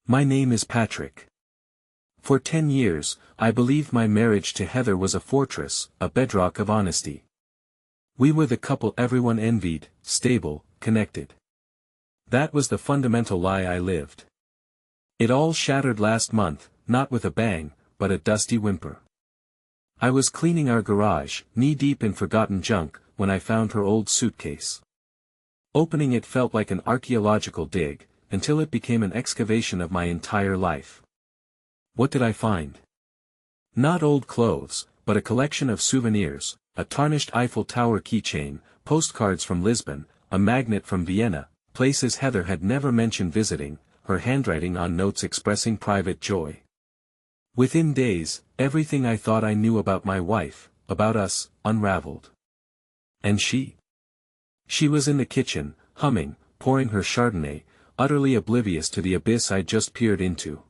My name is Patrick. For 10 years, I believed my marriage to Heather was a fortress, a bedrock of honesty. We were the couple everyone envied, stable, connected. That was the fundamental lie I lived. It all shattered last month, not with a bang, but a dusty whimper. I was cleaning our garage, knee-deep in forgotten junk, when I found her old suitcase. Opening it felt like an archaeological dig, until it became an excavation of my entire life. What did I find? Not old clothes, but a collection of souvenirs, a tarnished Eiffel Tower keychain, postcards from Lisbon, a magnet from Vienna, places Heather had never mentioned visiting, her handwriting on notes expressing private joy. Within days, everything I thought I knew about my wife, about us, unraveled. And she? She was in the kitchen, humming, pouring her Chardonnay, utterly oblivious to the abyss I'd just peered into.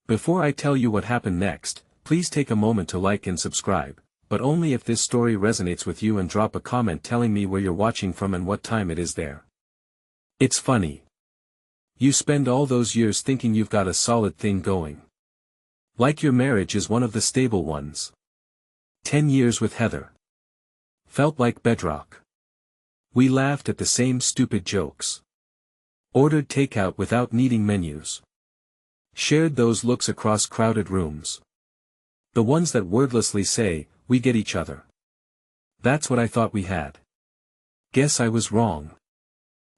Before I tell you what happened next, please take a moment to like and subscribe, but only if this story resonates with you, and drop a comment telling me where you're watching from and what time it is there. It's funny. You spend all those years thinking you've got a solid thing going. Like your marriage is one of the stable ones. 10 years with Heather. Felt like bedrock. We laughed at the same stupid jokes. Ordered takeout without needing menus. Shared those looks across crowded rooms. The ones that wordlessly say, we get each other. That's what I thought we had. Guess I was wrong.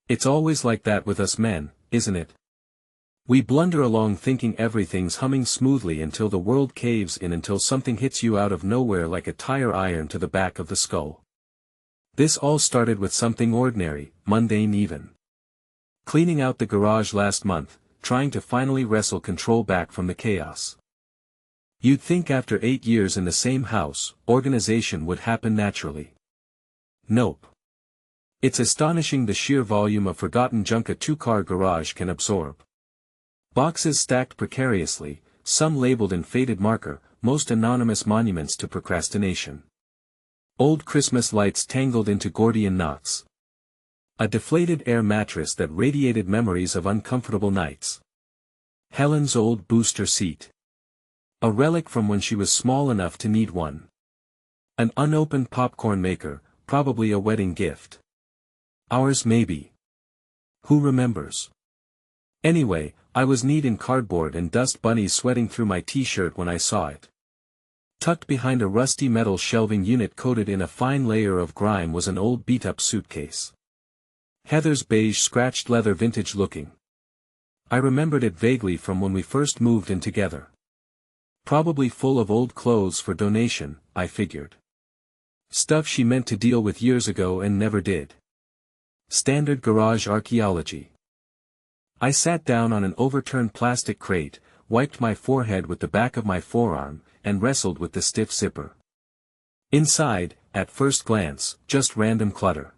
It's always like that with us men, isn't it? We blunder along thinking everything's humming smoothly until the world caves in, until something hits you out of nowhere like a tire iron to the back of the skull. This all started with something ordinary, mundane even. Cleaning out the garage last month, trying to finally wrestle control back from the chaos. You'd think after 8 years in the same house, organization would happen naturally. Nope. It's astonishing the sheer volume of forgotten junk a 2-car garage can absorb. Boxes stacked precariously, some labeled in faded marker, most anonymous monuments to procrastination. Old Christmas lights tangled into Gordian knots. A deflated air mattress that radiated memories of uncomfortable nights. Helen's old booster seat. A relic from when she was small enough to need one. An unopened popcorn maker, probably a wedding gift. Ours maybe. Who remembers? Anyway, I was kneed in cardboard and dust bunnies sweating through my t-shirt when I saw it. Tucked behind a rusty metal shelving unit coated in a fine layer of grime was an old beat-up suitcase. Heather's beige scratched leather, vintage looking. I remembered it vaguely from when we first moved in together. Probably full of old clothes for donation, I figured. Stuff she meant to deal with years ago and never did. Standard garage archaeology. I sat down on an overturned plastic crate, wiped my forehead with the back of my forearm, and wrestled with the stiff zipper. Inside, at first glance, just random clutter.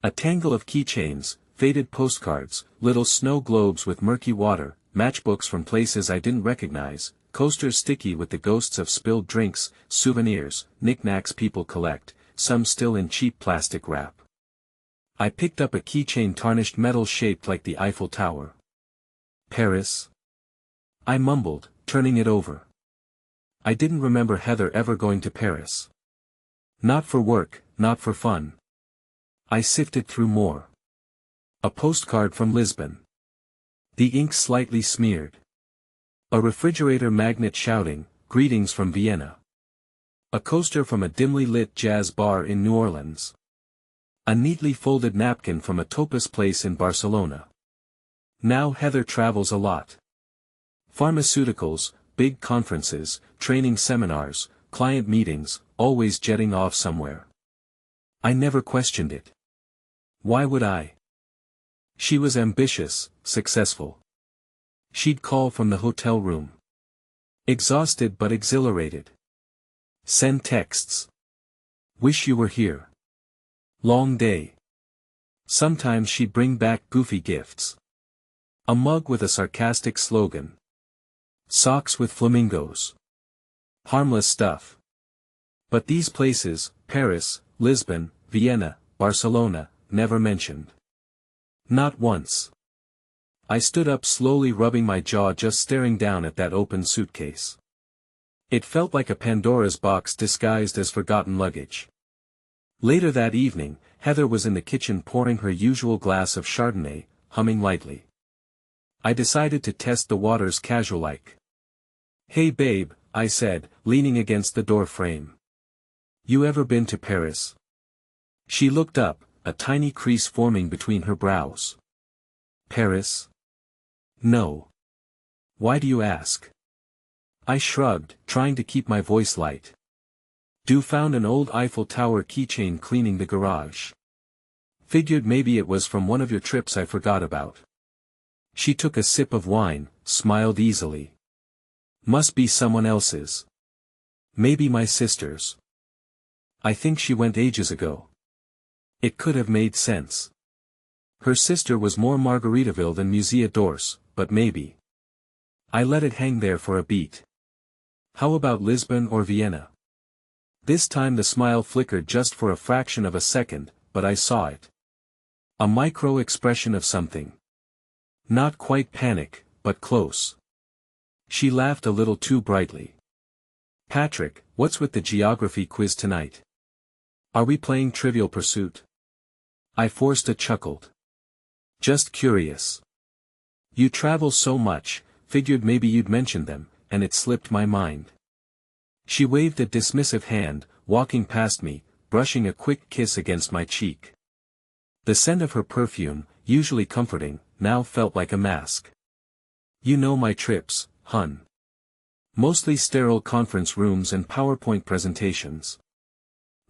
A tangle of keychains, faded postcards, little snow globes with murky water, matchbooks from places I didn't recognize, coasters sticky with the ghosts of spilled drinks, souvenirs, knickknacks people collect, some still in cheap plastic wrap. I picked up a keychain, tarnished metal shaped like the Eiffel Tower. Paris? I mumbled, turning it over. I didn't remember Heather ever going to Paris. Not for work, not for fun. I sifted through more. A postcard from Lisbon. The ink slightly smeared. A refrigerator magnet shouting, "Greetings from Vienna." A coaster from a dimly lit jazz bar in New Orleans. A neatly folded napkin from a tapas place in Barcelona. Now Heather travels a lot. Pharmaceuticals, big conferences, training seminars, client meetings, always jetting off somewhere. I never questioned it. Why would I? She was ambitious, successful. She'd call from the hotel room. Exhausted but exhilarated. Send texts. Wish you were here. Long day. Sometimes she'd bring back goofy gifts. A mug with a sarcastic slogan. Socks with flamingos. Harmless stuff. But these places, Paris, Lisbon, Vienna, Barcelona, never mentioned. Not once. I stood up slowly, rubbing my jaw, just staring down at that open suitcase. It felt like a Pandora's box disguised as forgotten luggage. Later that evening, Heather was in the kitchen pouring her usual glass of Chardonnay, humming lightly. I decided to test the waters casual-like. "Hey babe," I said, leaning against the door frame. "You ever been to Paris?" She looked up, a tiny crease forming between her brows. "Paris? No. Why do you ask?" I shrugged, trying to keep my voice light. Found an old Eiffel Tower keychain cleaning the garage. Figured maybe it was from one of your trips I forgot about. She took a sip of wine, smiled easily. "Must be someone else's. Maybe my sister's. I think she went ages ago." It could have made sense. Her sister was more Margaritaville than Musea d'Orsay, but maybe. I let it hang there for a beat. "How about Lisbon or Vienna?" This time the smile flickered just for a fraction of a second, but I saw it. A micro-expression of something. Not quite panic, but close. She laughed a little too brightly. "Patrick, what's with the geography quiz tonight? Are we playing Trivial Pursuit?" I forced a chuckle. "Just curious. You travel so much, figured maybe you'd mention them, and it slipped my mind." She waved a dismissive hand, walking past me, brushing a quick kiss against my cheek. The scent of her perfume, usually comforting, now felt like a mask. "You know my trips, hun. Mostly sterile conference rooms and PowerPoint presentations.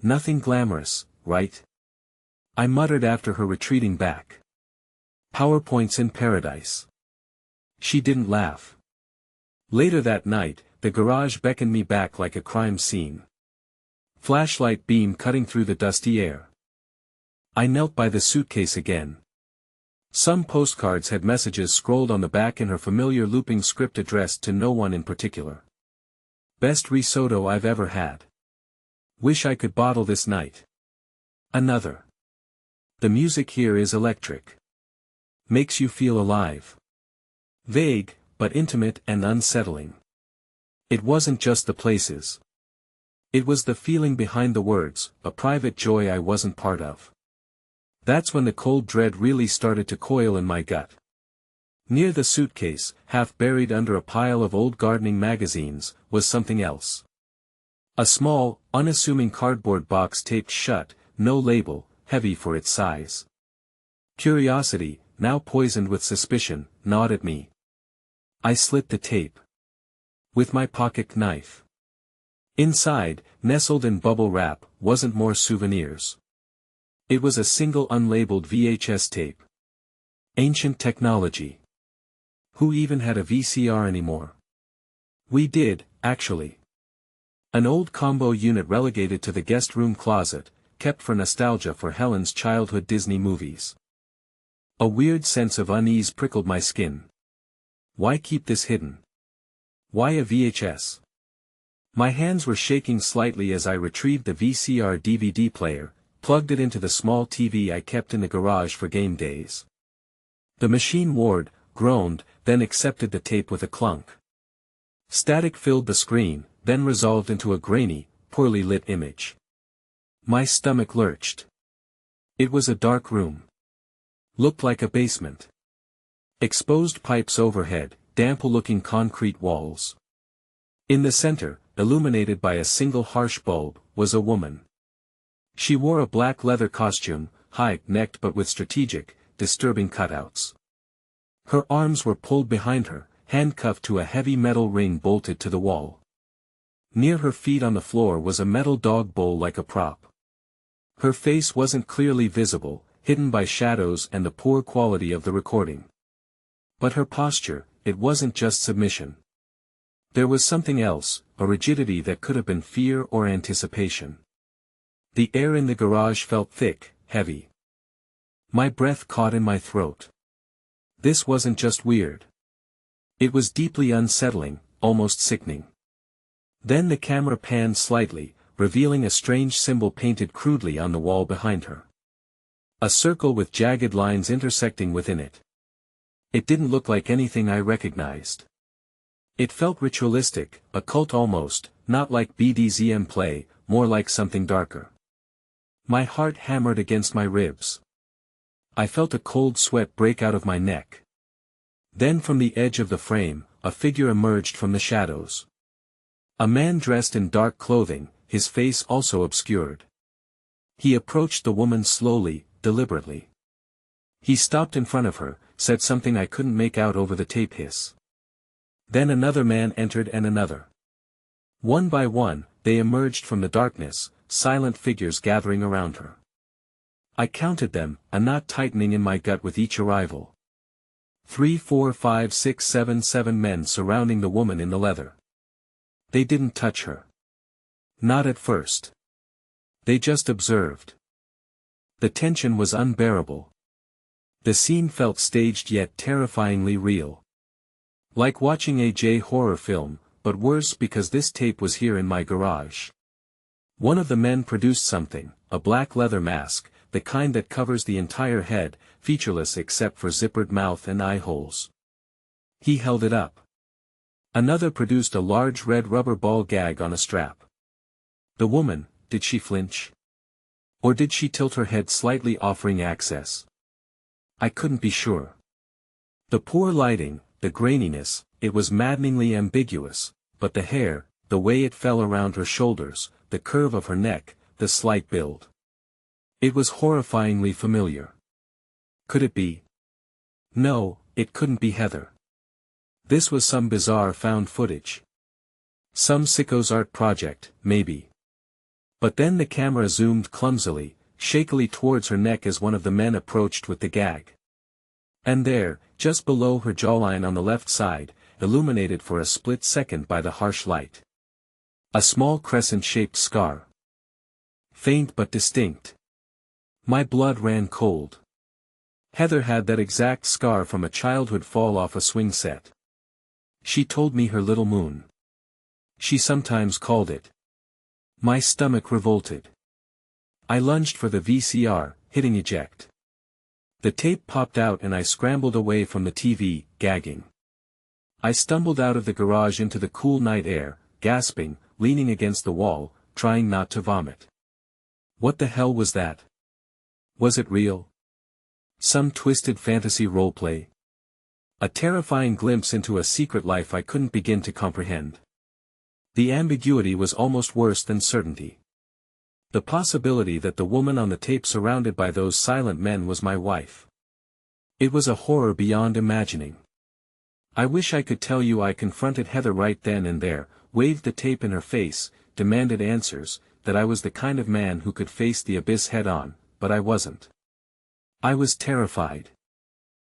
Nothing glamorous, right?" I muttered after her retreating back. "PowerPoints in paradise." She didn't laugh. Later that night, the garage beckoned me back like a crime scene. Flashlight beam cutting through the dusty air. I knelt by the suitcase again. Some postcards had messages scrolled on the back in her familiar looping script addressed to no one in particular. "Best risotto I've ever had. Wish I could bottle this night." Another. "The music here is electric. Makes you feel alive." Vague, but intimate and unsettling. It wasn't just the places. It was the feeling behind the words, a private joy I wasn't part of. That's when the cold dread really started to coil in my gut. Near the suitcase, half buried under a pile of old gardening magazines, was something else. A small, unassuming cardboard box taped shut, no label, heavy for its size. Curiosity, now poisoned with suspicion, gnawed at me. I slit the tape with my pocket knife. Inside, nestled in bubble wrap, wasn't more souvenirs. It was a single unlabeled VHS tape. Ancient technology. Who even had a VCR anymore? We did, actually. An old combo unit relegated to the guest room closet, kept for nostalgia for Helen's childhood Disney movies. A weird sense of unease prickled my skin. Why keep this hidden? Why a VHS? My hands were shaking slightly as I retrieved the VCR DVD player, plugged it into the small TV I kept in the garage for game days. The machine roared, groaned, then accepted the tape with a clunk. Static filled the screen, then resolved into a grainy, poorly lit image. My stomach lurched. It was a dark room. Looked like a basement. Exposed pipes overhead, damp-looking concrete walls. In the center, illuminated by a single harsh bulb, was a woman. She wore a black leather costume, high-necked but with strategic, disturbing cutouts. Her arms were pulled behind her, handcuffed to a heavy metal ring bolted to the wall. Near her feet on the floor was a metal dog bowl like a prop. Her face wasn't clearly visible, hidden by shadows and the poor quality of the recording. But her posture, it wasn't just submission. There was something else, a rigidity that could have been fear or anticipation. The air in the garage felt thick, heavy. My breath caught in my throat. This wasn't just weird. It was deeply unsettling, almost sickening. Then the camera panned slightly, revealing a strange symbol painted crudely on the wall behind her. A circle with jagged lines intersecting within it. It didn't look like anything I recognized. It felt ritualistic, occult almost, not like BDSM play, more like something darker. My heart hammered against my ribs. I felt a cold sweat break out of my neck. Then from the edge of the frame, a figure emerged from the shadows. A man dressed in dark clothing, his face also obscured. He approached the woman slowly, deliberately. He stopped in front of her, said something I couldn't make out over the tape hiss. Then another man entered and another. One by one, they emerged from the darkness, silent figures gathering around her. I counted them, a knot tightening in my gut with each arrival. 3, 4, 5, 6, 7, 7 men surrounding the woman in the leather. They didn't touch her. Not at first. They just observed. The tension was unbearable. The scene felt staged yet terrifyingly real. Like watching a J-horror film, but worse because this tape was here in my garage. One of the men produced something, a black leather mask, the kind that covers the entire head, featureless except for zippered mouth and eye holes. He held it up. Another produced a large red rubber ball gag on a strap. The woman, did she flinch? Or did she tilt her head slightly offering access? I couldn't be sure. The poor lighting, the graininess, it was maddeningly ambiguous, but the hair, the way it fell around her shoulders, the curve of her neck, the slight build. It was horrifyingly familiar. Could it be? No, it couldn't be Heather. This was some bizarre found footage. Some sicko's art project, maybe. But then the camera zoomed clumsily, shakily towards her neck as one of the men approached with the gag. And there, just below her jawline on the left side, illuminated for a split second by the harsh light. A small crescent-shaped scar. Faint but distinct. My blood ran cold. Heather had that exact scar from a childhood fall off a swing set. She told me her little moon. She sometimes called it. My stomach revolted. I lunged for the VCR, hitting eject. The tape popped out and I scrambled away from the TV, gagging. I stumbled out of the garage into the cool night air, gasping, leaning against the wall, trying not to vomit. What the hell was that? Was it real? Some twisted fantasy roleplay? A terrifying glimpse into a secret life I couldn't begin to comprehend. The ambiguity was almost worse than certainty. The possibility that the woman on the tape surrounded by those silent men was my wife. It was a horror beyond imagining. I wish I could tell you I confronted Heather right then and there, waved the tape in her face, demanded answers, that I was the kind of man who could face the abyss head-on, but I wasn't. I was terrified.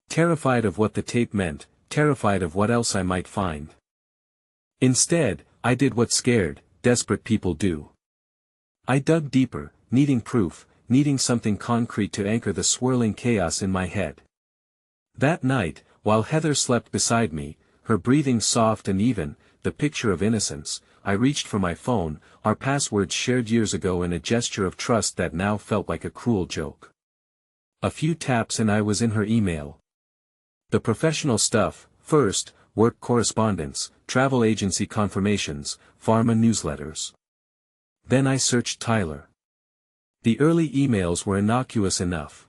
Terrified of what the tape meant, terrified of what else I might find. Instead, I did what scared, desperate people do. I dug deeper, needing proof, needing something concrete to anchor the swirling chaos in my head. That night, while Heather slept beside me, her breathing soft and even, the picture of innocence, I reached for my phone, our passwords shared years ago in a gesture of trust that now felt like a cruel joke. A few taps and I was in her email. The professional stuff, first, work correspondence, travel agency confirmations, pharma newsletters. Then I searched Tyler. The early emails were innocuous enough.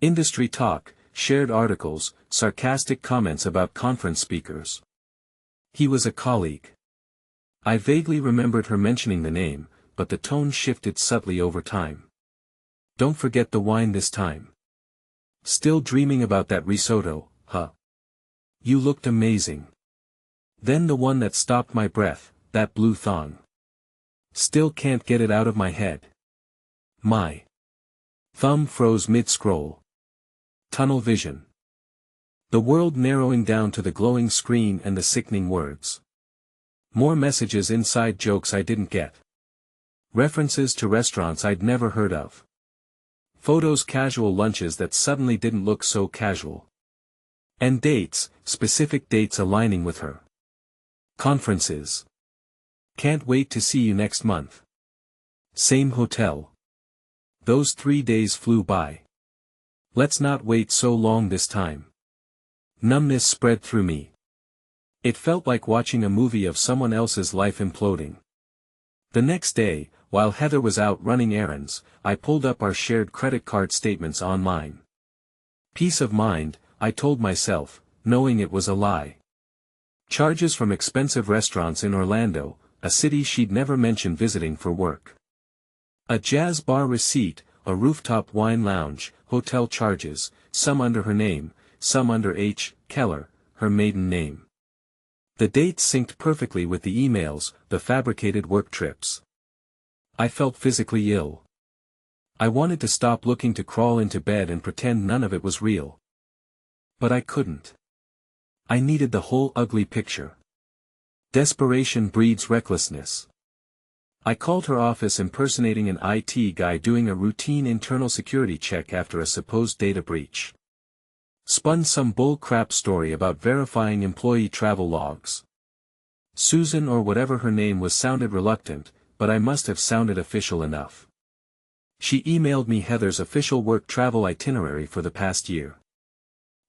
Industry talk, shared articles, sarcastic comments about conference speakers. He was a colleague. I vaguely remembered her mentioning the name, but the tone shifted subtly over time. Don't forget the wine this time. Still dreaming about that risotto, huh? You looked amazing. Then the one that stopped my breath, that blue thong. Still can't get it out of my head. My thumb froze mid-scroll. Tunnel vision. The world narrowing down to the glowing screen and the sickening words. More messages, inside jokes I didn't get. References to restaurants I'd never heard of. Photos, casual lunches that suddenly didn't look so casual. And dates, specific dates aligning with her. Conferences. Can't wait to see you next month. Same hotel. Those 3 days flew by. Let's not wait so long this time. Numbness spread through me. It felt like watching a movie of someone else's life imploding. The next day, while Heather was out running errands, I pulled up our shared credit card statements online. Peace of mind, I told myself, knowing it was a lie. Charges from expensive restaurants in Orlando, a city she'd never mentioned visiting for work. A jazz bar receipt, a rooftop wine lounge, hotel charges, some under her name, some under H. Keller, her maiden name. The dates synced perfectly with the emails, the fabricated work trips. I felt physically ill. I wanted to stop looking, to crawl into bed and pretend none of it was real. But I couldn't. I needed the whole ugly picture. Desperation breeds recklessness. I called her office impersonating an IT guy doing a routine internal security check after a supposed data breach. Spun some bull crap story about verifying employee travel logs. Susan or whatever her name was sounded reluctant, but I must have sounded official enough. She emailed me Heather's official work travel itinerary for the past year.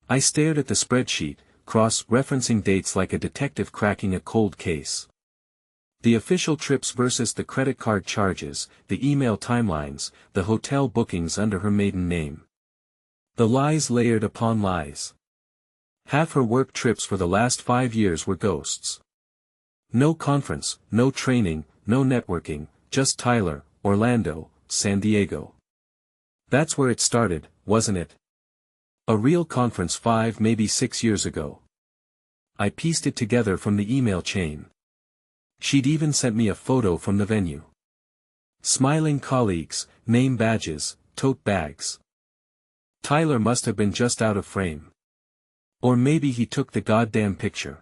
I stared at the spreadsheet, cross-referencing dates like a detective cracking a cold case. The official trips versus the credit card charges, the email timelines, the hotel bookings under her maiden name. The lies layered upon lies. Half her work trips for the last 5 years were ghosts. No conference, no training, no networking, just Tyler, Orlando, San Diego. That's where it started, wasn't it? A real conference 5, maybe 6 years ago. I pieced it together from the email chain. She'd even sent me a photo from the venue. Smiling colleagues, name badges, tote bags. Tyler must have been just out of frame. Or maybe he took the goddamn picture.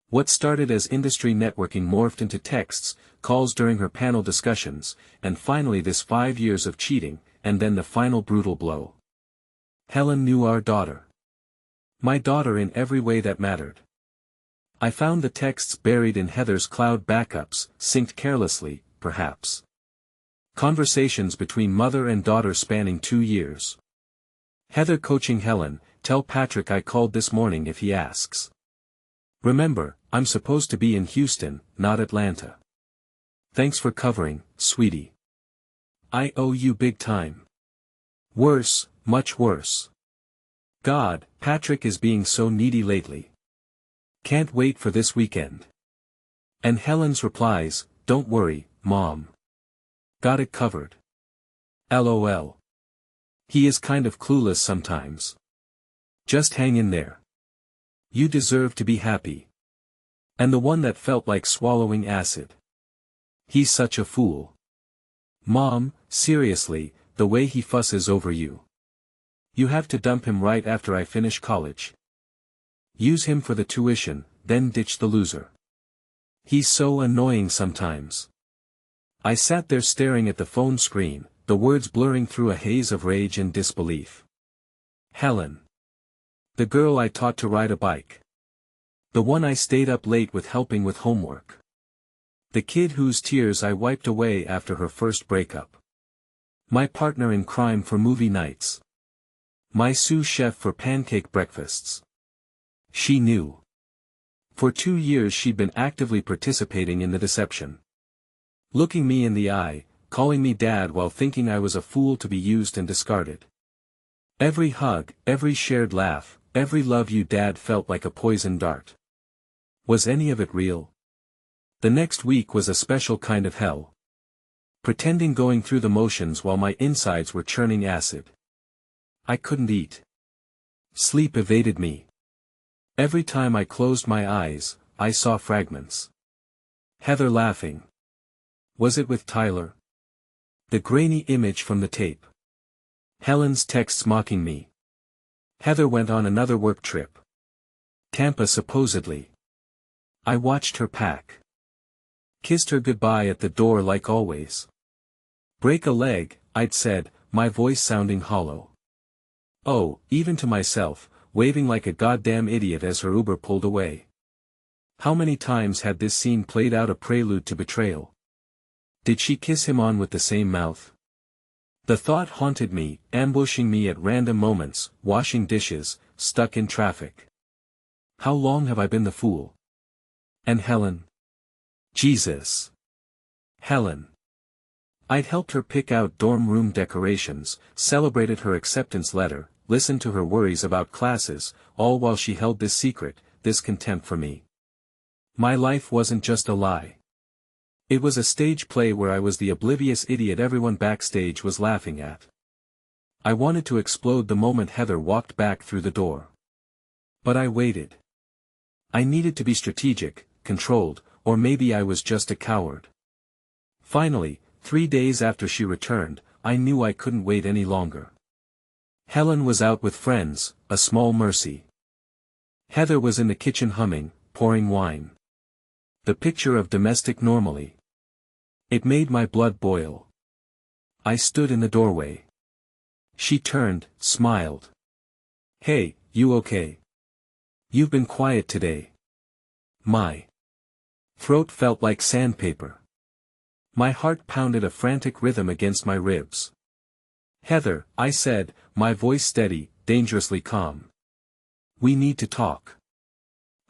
What started as industry networking morphed into texts, calls during her panel discussions, and finally this 5 years of cheating, and then the final brutal blow. Helen knew our daughter. My daughter in every way that mattered. I found the texts buried in Heather's cloud backups, synced carelessly, perhaps. Conversations between mother and daughter spanning 2 years. Heather coaching Helen, tell Patrick I called this morning if he asks. Remember, I'm supposed to be in Houston, not Atlanta. Thanks for covering, sweetie. I owe you big time. Worse, much worse. God, Patrick is being so needy lately. Can't wait for this weekend. And Helen's replies, don't worry, Mom. Got it covered. LOL. He is kind of clueless sometimes. Just hang in there. You deserve to be happy. And the one that felt like swallowing acid. He's such a fool. Mom, seriously, the way he fusses over you. You have to dump him right after I finish college. Use him for the tuition, then ditch the loser. He's so annoying sometimes. I sat there staring at the phone screen, the words blurring through a haze of rage and disbelief. Helen. The girl I taught to ride a bike. The one I stayed up late with helping with homework. The kid whose tears I wiped away after her first breakup. My partner in crime for movie nights. My sous chef for pancake breakfasts. She knew. For 2 years she'd been actively participating in the deception. Looking me in the eye, calling me dad while thinking I was a fool to be used and discarded. Every hug, every shared laugh, every love you dad felt like a poison dart. Was any of it real? The next week was a special kind of hell. Pretending going through the motions while my insides were churning acid. I couldn't eat. Sleep evaded me. Every time I closed my eyes, I saw fragments. Heather laughing. Was it with Tyler? The grainy image from the tape. Helen's texts mocking me. Heather went on another work trip. Tampa supposedly. I watched her pack. Kissed her goodbye at the door like always. Break a leg, I'd said, my voice sounding hollow. Oh, even to myself, waving like a goddamn idiot as her Uber pulled away. How many times had this scene played out, a prelude to betrayal? Did she kiss him on with the same mouth? The thought haunted me, ambushing me at random moments, washing dishes, stuck in traffic. How long have I been the fool? And Helen? Jesus. Helen. I'd helped her pick out dorm room decorations, celebrated her acceptance letter, listened to her worries about classes, all while she held this secret, this contempt for me. My life wasn't just a lie. It was a stage play where I was the oblivious idiot everyone backstage was laughing at. I wanted to explode the moment Heather walked back through the door. But I waited. I needed to be strategic, controlled, or maybe I was just a coward. Finally, 3 days after she returned, I knew I couldn't wait any longer. Helen was out with friends, a small mercy. Heather was in the kitchen humming, pouring wine. The picture of domestic normalcy. It made my blood boil. I stood in the doorway. She turned, smiled. "Hey, you okay? You've been quiet today." My throat felt like sandpaper. My heart pounded a frantic rhythm against my ribs. "Heather," I said, my voice steady, dangerously calm. "We need to talk."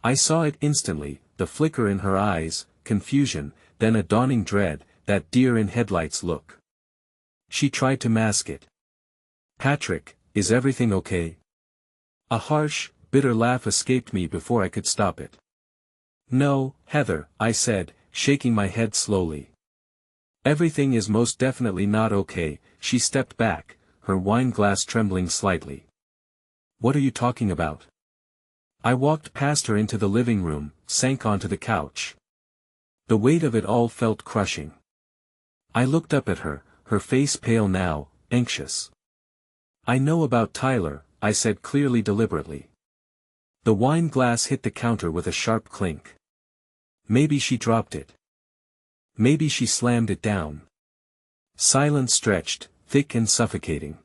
I saw it instantly, the flicker in her eyes, confusion, then a dawning dread, that deer-in-headlights look. She tried to mask it. "Patrick, is everything okay?" A harsh, bitter laugh escaped me before I could stop it. "No, Heather," I said, shaking my head slowly. "Everything is most definitely not okay." She stepped back, her wine glass trembling slightly. "What are you talking about?" I walked past her into the living room, sank onto the couch. The weight of it all felt crushing. I looked up at her, her face pale now, anxious. "I know about Tyler," I said clearly, deliberately. The wine glass hit the counter with a sharp clink. Maybe she dropped it. Maybe she slammed it down. Silence stretched, thick and suffocating.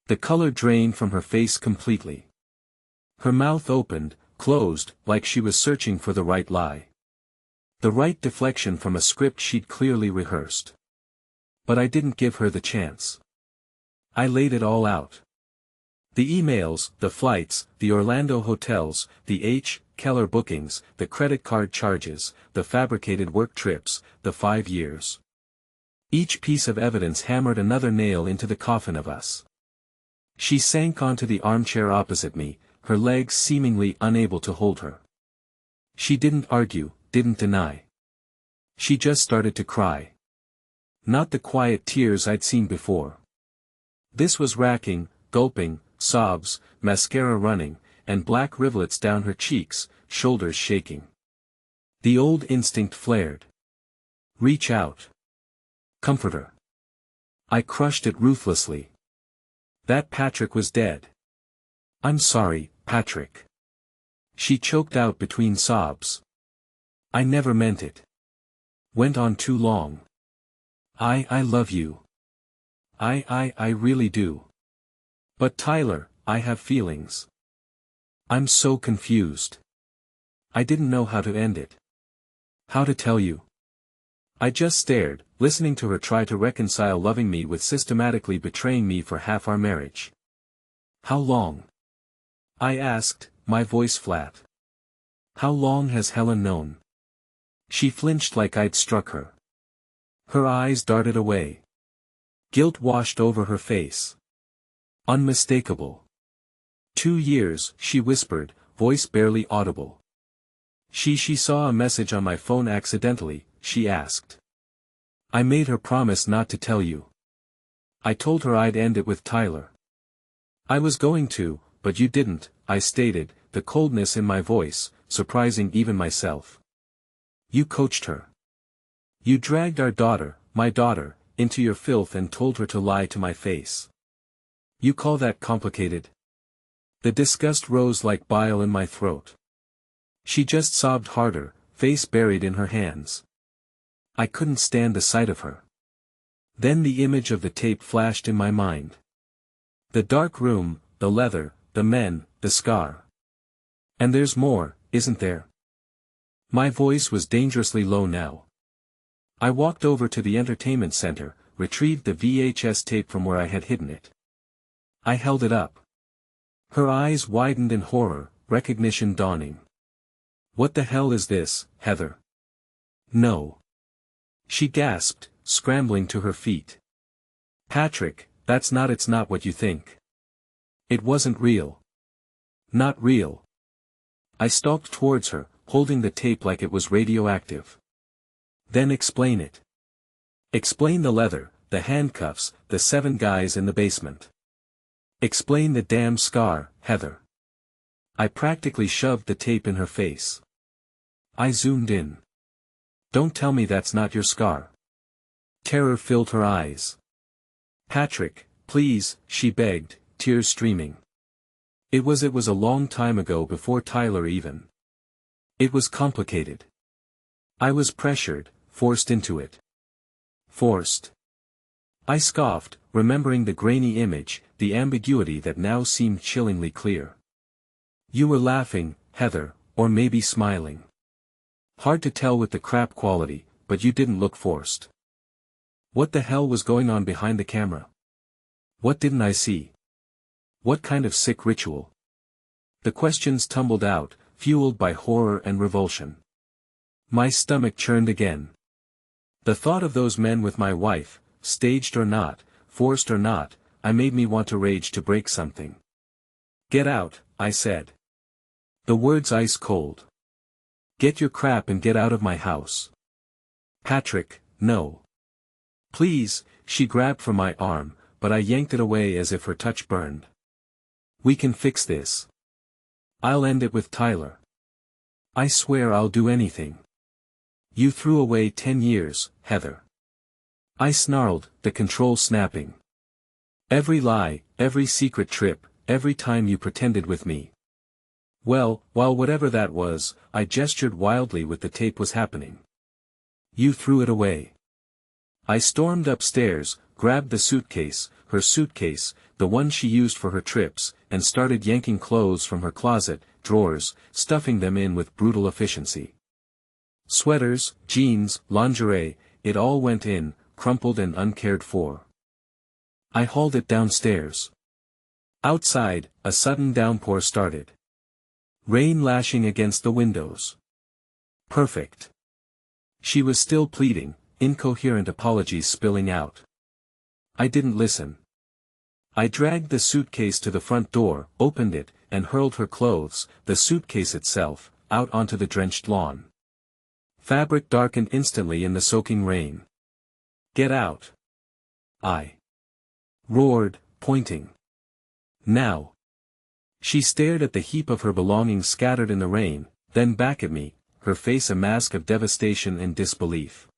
The color drained from her face completely. Her mouth opened, closed, like she was searching for the right lie. The right deflection from a script she'd clearly rehearsed. But I didn't give her the chance. I laid it all out. The emails, the flights, the Orlando hotels, the H. Keller bookings, the credit card charges, the fabricated work trips, the 5 years. Each piece of evidence hammered another nail into the coffin of us. She sank onto the armchair opposite me, her legs seemingly unable to hold her. She didn't argue, didn't deny. She just started to cry. Not the quiet tears I'd seen before. This was racking, gulping, sobs, mascara running, and black rivulets down her cheeks, shoulders shaking. The old instinct flared. Reach out. Comfort her. I crushed it ruthlessly. That Patrick was dead. "I'm sorry, Patrick." She choked out between sobs. "I never meant it. Went on too long. I love you. I really do. But Tyler, I have feelings. I'm so confused. I didn't know how to end it. How to tell you." I just stared, listening to her try to reconcile loving me with systematically betraying me for half our marriage. "How long?" I asked, my voice flat. "How long has Helen known?" She flinched like I'd struck her. Her eyes darted away. Guilt washed over her face. Unmistakable. 2 years, she whispered, voice barely audible. She saw a message on my phone accidentally," she asked. "I made her promise not to tell you. I told her I'd end it with Tyler. I was going to, but you didn't," I stated, the coldness in my voice, surprising even myself. "You coached her. You dragged our daughter, my daughter, into your filth and told her to lie to my face. You call that complicated?" The disgust rose like bile in my throat. She just sobbed harder, face buried in her hands. I couldn't stand the sight of her. Then the image of the tape flashed in my mind. The dark room, the leather, the men, the scar. "And there's more, isn't there?" My voice was dangerously low now. I walked over to the entertainment center, retrieved the VHS tape from where I had hidden it. I held it up. Her eyes widened in horror, recognition dawning. What the hell is this, Heather? No. She gasped, scrambling to her feet. Patrick, it's not what you think. It wasn't real. Not real. I stalked towards her, holding the tape like it was radioactive. Then explain it. Explain the leather, the handcuffs, the 7 guys in the basement. Explain the damn scar, Heather. I practically shoved the tape in her face. I zoomed in. Don't tell me that's not your scar. Terror filled her eyes. Patrick, please, she begged, tears streaming. It was a long time ago before Tyler even. It was complicated. I was pressured, forced into it. Forced. I scoffed, remembering the grainy image, the ambiguity that now seemed chillingly clear. You were laughing, Heather, or maybe smiling. Hard to tell with the crap quality, but you didn't look forced. What the hell was going on behind the camera? What didn't I see? What kind of sick ritual? The questions tumbled out, fueled by horror and revulsion. My stomach churned again. The thought of those men with my wife, staged or not, forced or not, made me want to rage to break something. Get out, I said. The words ice cold. Get your crap and get out of my house. Patrick, no. Please, she grabbed for my arm, but I yanked it away as if her touch burned. We can fix this. I'll end it with Tyler. I swear I'll do anything. You threw away 10 years, Heather. I snarled, the control snapping. Every lie, every secret trip, every time you pretended with me. Well, while whatever that was, I gestured wildly with the tape was happening. You threw it away. I stormed upstairs, grabbed the suitcase, her suitcase, the one she used for her trips, and started yanking clothes from her closet, drawers, stuffing them in with brutal efficiency. Sweaters, jeans, lingerie, it all went in, crumpled and uncared for. I hauled it downstairs. Outside, a sudden downpour started. Rain lashing against the windows. Perfect. She was still pleading, incoherent apologies spilling out. I didn't listen. I dragged the suitcase to the front door, opened it, and hurled her clothes, the suitcase itself, out onto the drenched lawn. Fabric darkened instantly in the soaking rain. Get out. I roared, pointing. Now. She stared at the heap of her belongings scattered in the rain, then back at me, her face a mask of devastation and disbelief.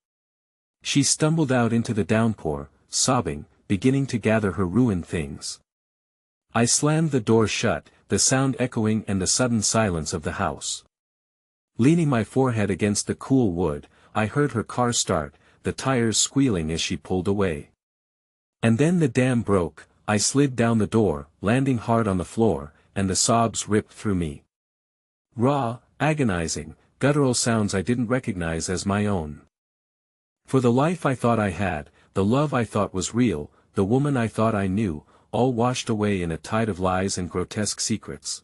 She stumbled out into the downpour, sobbing, beginning to gather her ruined things. I slammed the door shut, the sound echoing in the sudden silence of the house. Leaning my forehead against the cool wood, I heard her car start, the tires squealing as she pulled away. And then the dam broke, I slid down the door, landing hard on the floor, and the sobs ripped through me. Raw, agonizing, guttural sounds I didn't recognize as my own. For the life I thought I had, the love I thought was real, the woman I thought I knew, all washed away in a tide of lies and grotesque secrets.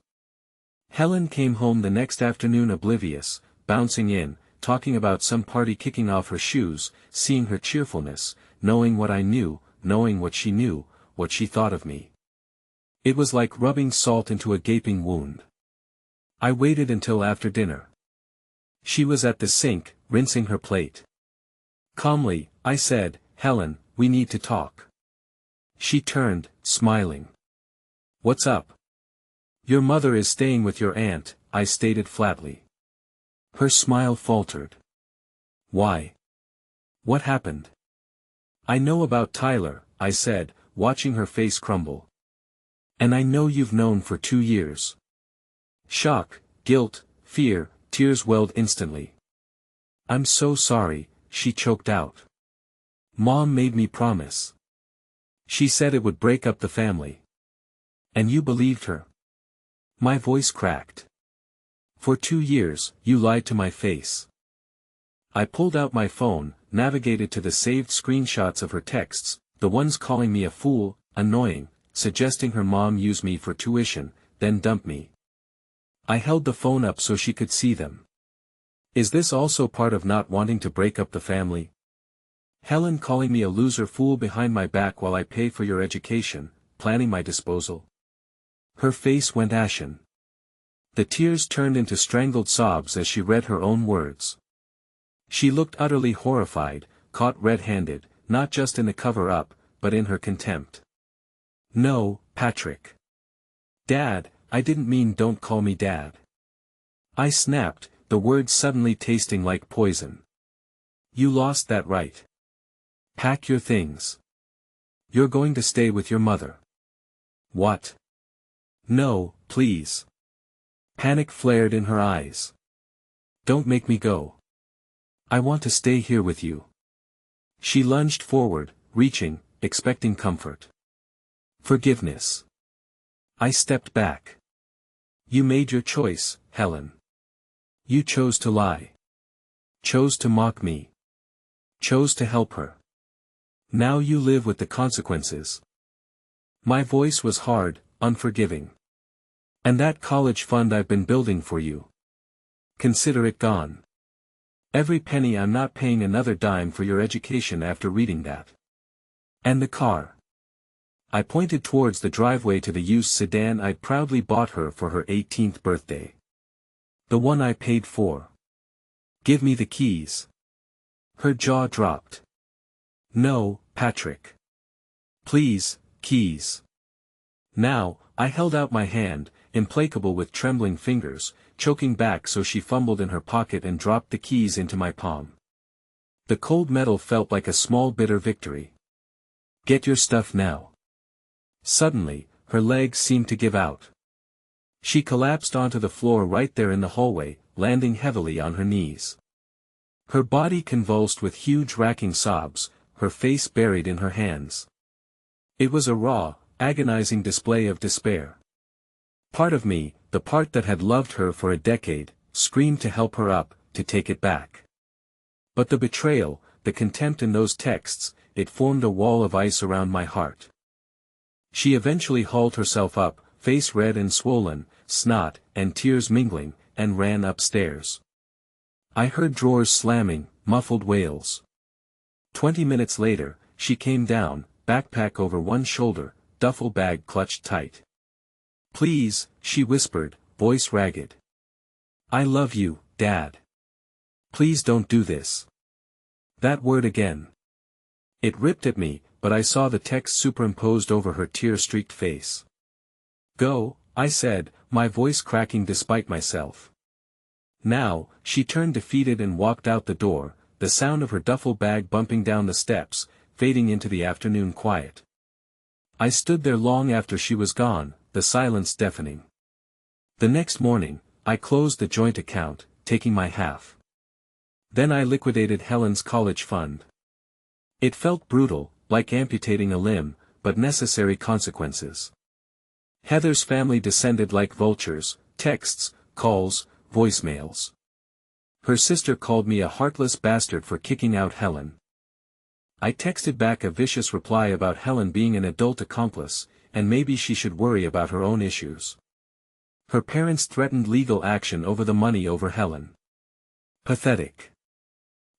Helen came home the next afternoon oblivious, bouncing in, talking about some party kicking off her shoes, seeing her cheerfulness, knowing what I knew, knowing what she knew, what she thought of me. It was like rubbing salt into a gaping wound. I waited until after dinner. She was at the sink, rinsing her plate. Calmly, I said, Helen, we need to talk. She turned, smiling. What's up? Your mother is staying with your aunt, I stated flatly. Her smile faltered. Why? What happened? I know about Tyler, I said, watching her face crumble. And I know you've known for 2 years. Shock, guilt, fear, tears welled instantly. I'm so sorry, she choked out. Mom made me promise. She said it would break up the family. And you believed her. My voice cracked. For 2 years, you lied to my face. I pulled out my phone, navigated to the saved screenshots of her texts, the ones calling me a fool, annoying, suggesting her mom use me for tuition, then dump me. I held the phone up so she could see them. Is this also part of not wanting to break up the family? Helen calling me a loser fool behind my back while I pay for your education, planning my disposal. Her face went ashen. The tears turned into strangled sobs as she read her own words. She looked utterly horrified, caught red-handed, not just in the cover-up, but in her contempt. No, Patrick. Dad, I didn't mean don't call me Dad. I snapped, the words suddenly tasting like poison. You lost that right. Pack your things. You're going to stay with your mother. What? No, please. Panic flared in her eyes. Don't make me go. I want to stay here with you. She lunged forward, reaching, expecting comfort. Forgiveness. I stepped back. You made your choice, Helen. You chose to lie. Chose to mock me. Chose to help her. Now you live with the consequences. My voice was hard, unforgiving. And that college fund I've been building for you. Consider it gone. Every penny. I'm not paying another dime for your education after reading that. And the car. I pointed towards the driveway to the used sedan I'd proudly bought her for her 18th birthday. The one I paid for. Give me the keys. Her jaw dropped. No, Patrick. Please, keys. Now, I held out my hand, implacable with trembling fingers, choking back so she fumbled in her pocket and dropped the keys into my palm. The cold metal felt like a small bitter victory. Get your stuff now. Suddenly, her legs seemed to give out. She collapsed onto the floor right there in the hallway, landing heavily on her knees. Her body convulsed with huge racking sobs, her face buried in her hands. It was a raw, agonizing display of despair. Part of me, the part that had loved her for a decade, screamed to help her up, to take it back. But the betrayal, the contempt in those texts, it formed a wall of ice around my heart. She eventually hauled herself up, face red and swollen, snot and tears mingling, and ran upstairs. I heard drawers slamming, muffled wails. 20 minutes later, she came down, backpack over one shoulder, duffel bag clutched tight. Please, she whispered, voice ragged. I love you, Dad. Please don't do this. That word again. It ripped at me, but I saw the text superimposed over her tear-streaked face. Go, I said, my voice cracking despite myself. Now, she turned defeated and walked out the door, the sound of her duffel bag bumping down the steps, fading into the afternoon quiet. I stood there long after she was gone, the silence deafening. The next morning, I closed the joint account, taking my half. Then I liquidated Helen's college fund. It felt brutal, like amputating a limb, but necessary consequences. Heather's family descended like vultures, texts, calls, voicemails. Her sister called me a heartless bastard for kicking out Helen. I texted back a vicious reply about Helen being an adult accomplice, and maybe she should worry about her own issues. Her parents threatened legal action over the money over Helen. Pathetic.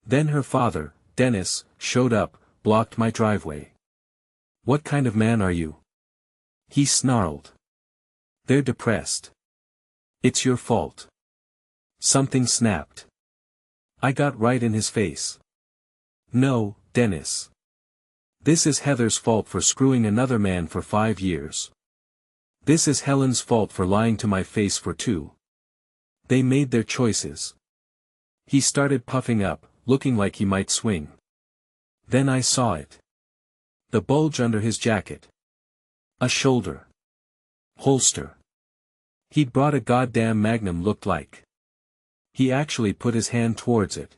Then her father, Dennis, showed up, blocked my driveway. What kind of man are you? He snarled. They're depressed. It's your fault. Something snapped. I got right in his face. No, Dennis. This is Heather's fault for screwing another man for 5 years. This is Helen's fault for lying to my face for 2. They made their choices. He started puffing up, looking like he might swing. Then I saw it. The bulge under his jacket. A shoulder. Holster. He'd brought a goddamn Magnum looked like. He actually put his hand towards it.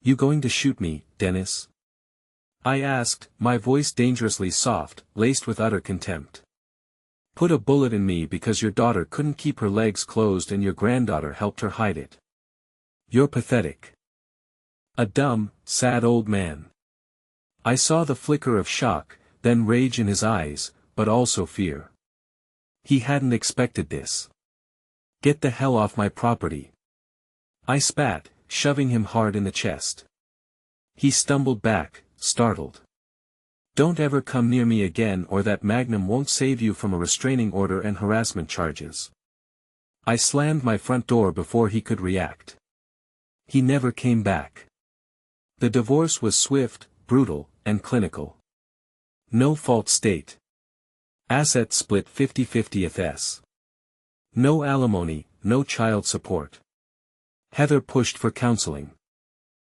You going to shoot me, Dennis? I asked, my voice dangerously soft, laced with utter contempt. Put a bullet in me because your daughter couldn't keep her legs closed and your granddaughter helped her hide it. You're pathetic. A dumb, sad old man. I saw the flicker of shock, then rage in his eyes, but also fear. He hadn't expected this. Get the hell off my property. I spat, shoving him hard in the chest. He stumbled back, startled. Don't ever come near me again or that magnum won't save you from a restraining order and harassment charges. I slammed my front door before he could react. He never came back. The divorce was swift, brutal, and clinical. No fault state. Assets split 50-50 eths. No alimony, no child support. Heather pushed for counseling.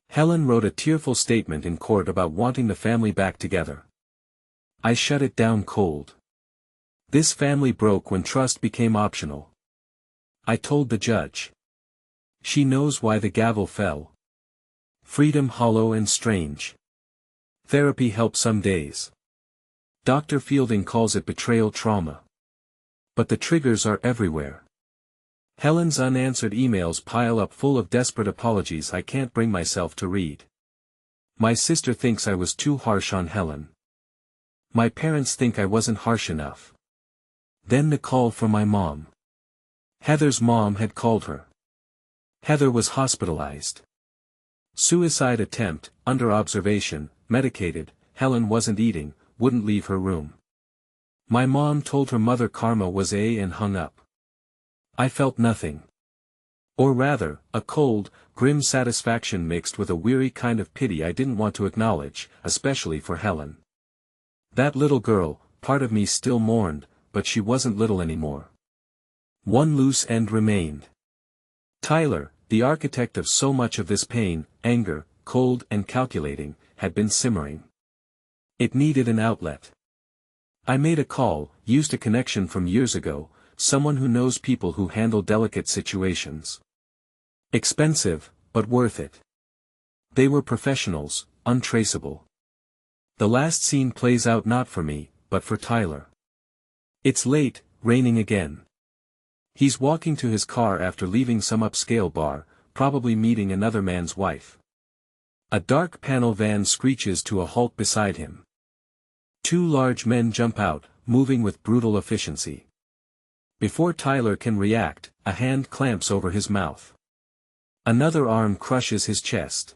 Helen wrote a tearful statement in court about wanting the family back together. I shut it down cold. This family broke when trust became optional. I told the judge. She knows why the gavel fell. Freedom hollow and strange. Therapy helps some days. Dr. Fielding calls it betrayal trauma. But the triggers are everywhere. Helen's unanswered emails pile up full of desperate apologies I can't bring myself to read. My sister thinks I was too harsh on Helen. My parents think I wasn't harsh enough. Then the call from my mom. Heather's mom had called her. Heather was hospitalized. Suicide attempt, under observation, medicated. Helen wasn't eating, wouldn't leave her room. My mom told her mother karma was and hung up. I felt nothing. Or rather, a cold, grim satisfaction mixed with a weary kind of pity I didn't want to acknowledge, especially for Helen. That little girl, part of me still mourned, but she wasn't little anymore. One loose end remained. Tyler, the architect of so much of this pain, anger, cold and calculating, had been simmering. It needed an outlet. I made a call, used a connection from years ago, someone who knows people who handle delicate situations. Expensive, but worth it. They were professionals, untraceable. The last scene plays out not for me, but for Tyler. It's late, raining again. He's walking to his car after leaving some upscale bar, probably meeting another man's wife. A dark panel van screeches to a halt beside him. Two large men jump out, moving with brutal efficiency. Before Tyler can react, a hand clamps over his mouth. Another arm crushes his chest.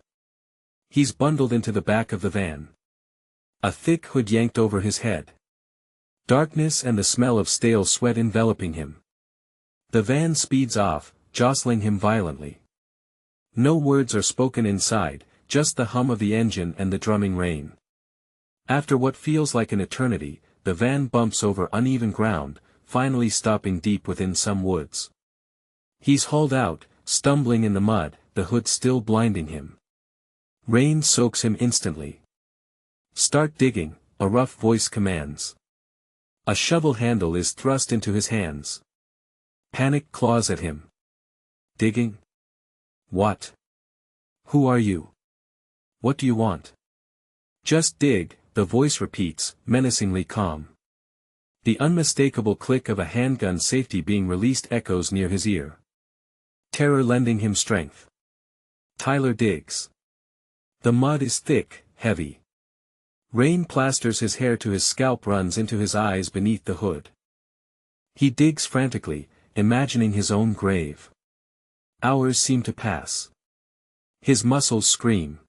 He's bundled into the back of the van. A thick hood yanked over his head. Darkness and the smell of stale sweat enveloping him. The van speeds off, jostling him violently. No words are spoken inside, just the hum of the engine and the drumming rain. After what feels like an eternity, the van bumps over uneven ground, finally stopping deep within some woods. He's hauled out, stumbling in the mud, the hood still blinding him. Rain soaks him instantly. Start digging, a rough voice commands. A shovel handle is thrust into his hands. Panic claws at him. Digging? What? Who are you? What do you want? Just dig, the voice repeats, menacingly calm. The unmistakable click of a handgun safety being released echoes near his ear. Terror lending him strength. Tyler digs. The mud is thick, heavy. Rain plasters his hair to his scalp, runs into his eyes beneath the hood. He digs frantically, imagining his own grave. Hours seem to pass. His muscles scream.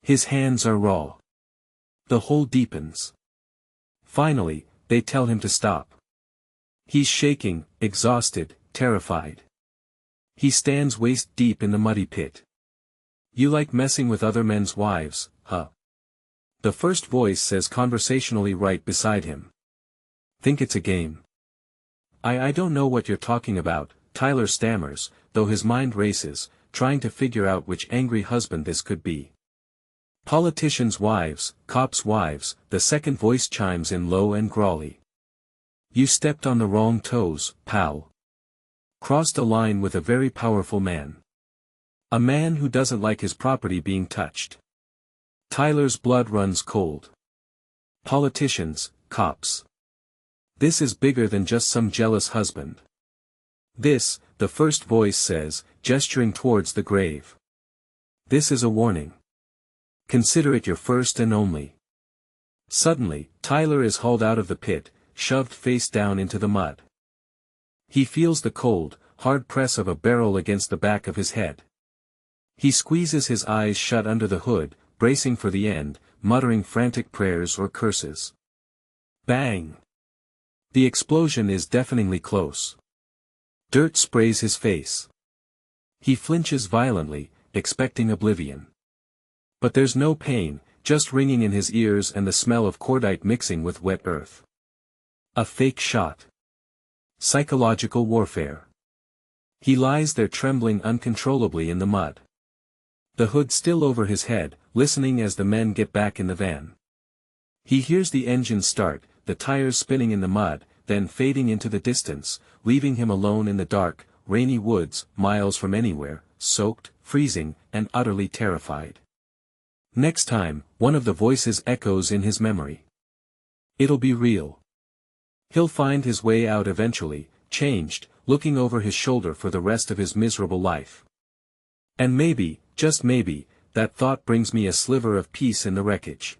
His hands are raw. The hole deepens. Finally, they tell him to stop. He's shaking, exhausted, terrified. He stands waist deep in the muddy pit. You like messing with other men's wives, huh? The first voice says conversationally right beside him. Think it's a game. I don't know what you're talking about, Tyler stammers, though his mind races, trying to figure out which angry husband this could be. Politicians' wives, cops' wives, the second voice chimes in low and growly. You stepped on the wrong toes, pal. Crossed a line with a very powerful man. A man who doesn't like his property being touched. Tyler's blood runs cold. Politicians, cops. This is bigger than just some jealous husband. This, the first voice says, gesturing towards the grave. This is a warning. Consider it your first and only. Suddenly, Tyler is hauled out of the pit, shoved face down into the mud. He feels the cold, hard press of a barrel against the back of his head. He squeezes his eyes shut under the hood, bracing for the end, muttering frantic prayers or curses. Bang! The explosion is deafeningly close. Dirt sprays his face. He flinches violently, expecting oblivion. But there's no pain, just ringing in his ears and the smell of cordite mixing with wet earth. A fake shot. Psychological warfare. He lies there trembling uncontrollably in the mud. The hood still over his head, listening as the men get back in the van. He hears the engine start, the tires spinning in the mud, then fading into the distance, leaving him alone in the dark, rainy woods, miles from anywhere, soaked, freezing, and utterly terrified. Next time, one of the voices echoes in his memory. It'll be real. He'll find his way out eventually, changed, looking over his shoulder for the rest of his miserable life. And maybe, just maybe, that thought brings me a sliver of peace in the wreckage.